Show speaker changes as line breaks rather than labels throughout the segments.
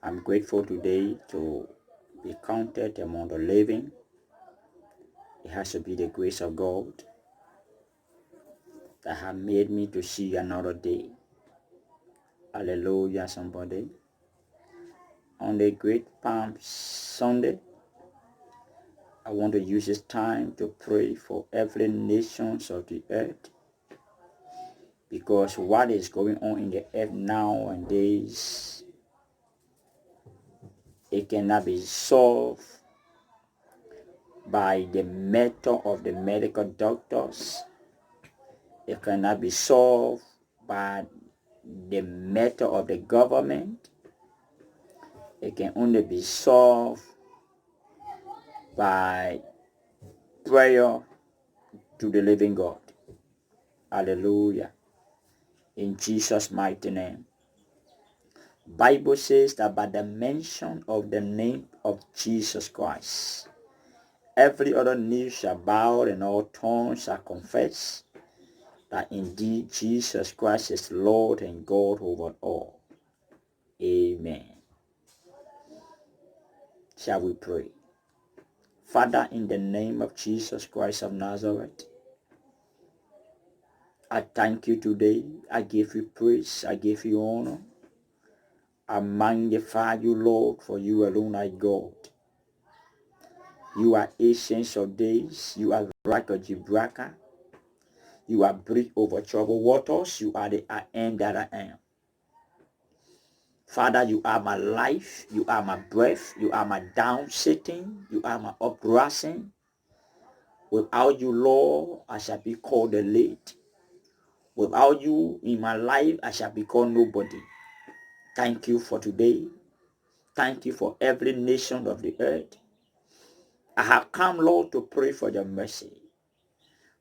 I'm grateful today to be counted among the living. It has to be the grace of God that has made me to see another day. Hallelujah, somebody. On the great Palm Sunday, I want to use this time to pray for every nation of the earth, because what is going on in the earth nowadays, it cannot be solved by the method of the medical doctors. It cannot be solved by the method of the government. It can only be solved by prayer to the living God. Hallelujah. In Jesus' mighty name. Bible says that by the mention of the name of Jesus Christ, every other knee shall bow and all tongues shall confess that indeed Jesus Christ is Lord and God over all. Amen. Shall we pray? Father, in the name of Jesus Christ of Nazareth, I thank you today. I give you praise. I give you honor. I magnify you, Lord, for you alone are God. You are ancient of days. You are Rock of Gibraltar. You are bridge over troubled waters. You are the I am that I am. Father, you are my life. You are my breath. You are my down sitting. You are my uprising. Without you, Lord, I shall be called the late. Without you in my life, I shall be called nobody. Thank you for today. Thank you for every nation of the earth. I have come, Lord, to pray for your mercy.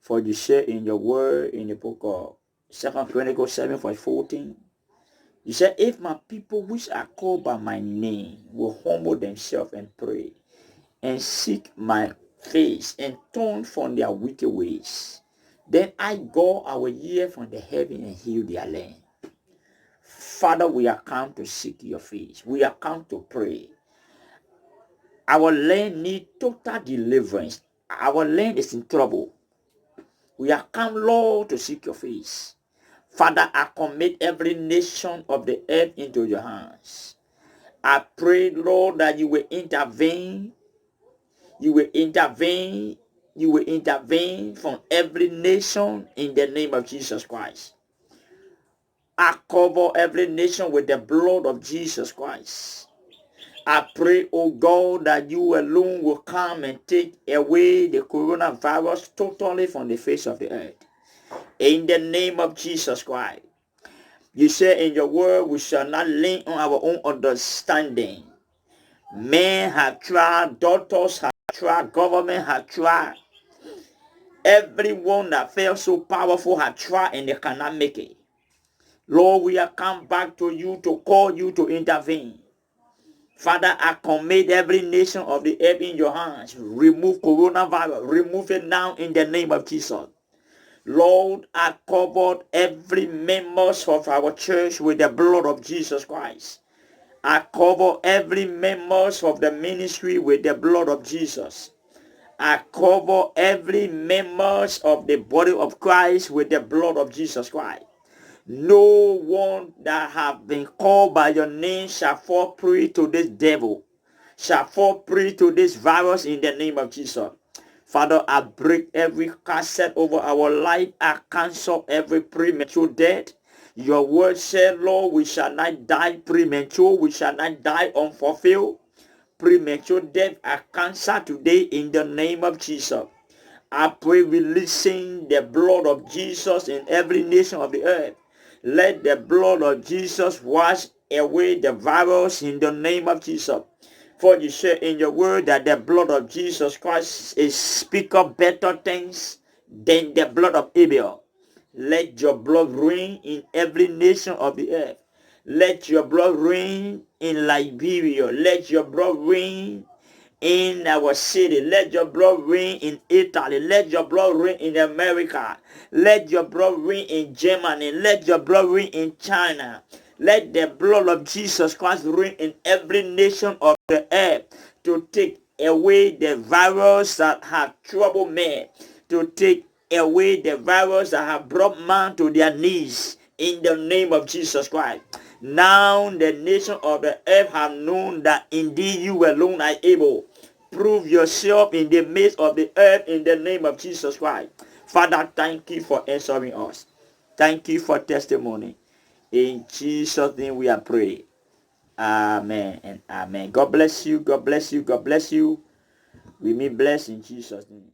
For you say in your word in the book of 2 Chronicles 7:14, you said, if my people which are called by my name will humble themselves and pray and seek my face and turn from their wicked ways, then I, God, I will hear from the heaven and heal their land. Father, we are come to seek your face. We are come to pray. Our land needs total deliverance. Our land is in trouble. We are come, Lord, to seek your face. Father, I commit every nation of the earth into your hands. I pray, Lord, that you will intervene. You will intervene. You will intervene from every nation in the name of Jesus Christ. I cover every nation with the blood of Jesus Christ. I pray, oh God, that you alone will come and take away the coronavirus totally from the face of the earth. In the name of Jesus Christ. You say in your word, we shall not lean on our own understanding. Men have tried, doctors have tried, government have tried. Everyone that felt so powerful have tried and they cannot make it. Lord, we have come back to you to call you to intervene. Father, I commit every nation of the earth in your hands. Remove coronavirus. Remove it now in the name of Jesus. Lord, I covered every member of our church with the blood of Jesus Christ. I cover every member of the ministry with the blood of Jesus. I cover every member of the body of Christ with the blood of Jesus Christ. No one that have been called by your name shall fall prey to this devil, shall fall prey to this virus in the name of Jesus. Father, I break every cassette over our life. I cancel every premature death. Your word said, Lord, we shall not die premature. We shall not die unfulfilled. Premature death, I cancel today in the name of Jesus. I pray releasing the blood of Jesus in every nation of the earth. Let the blood of Jesus wash away the virus in the name of Jesus. For you say in your word that the blood of Jesus Christ is speak of better things than the blood of Abel. Let your blood reign in every nation of the earth. Let your blood reign in Liberia. Let your blood reign in our city. Let your blood reign in Italy. Let your blood reign in America. Let your blood reign in Germany. Let your blood reign in China. Let the blood of Jesus Christ reign in every nation of the earth to take away the virus that have troubled men, to take away the virus that have brought man to their knees in the name of Jesus Christ. Now the nation of the earth have known that indeed you alone are able. Prove yourself in the midst of the earth in the name of Jesus Christ. Father, thank you for answering us. Thank you for testimony. In Jesus' name we are praying. Amen and amen. God bless you. God bless you. God bless you. We may bless in Jesus' name.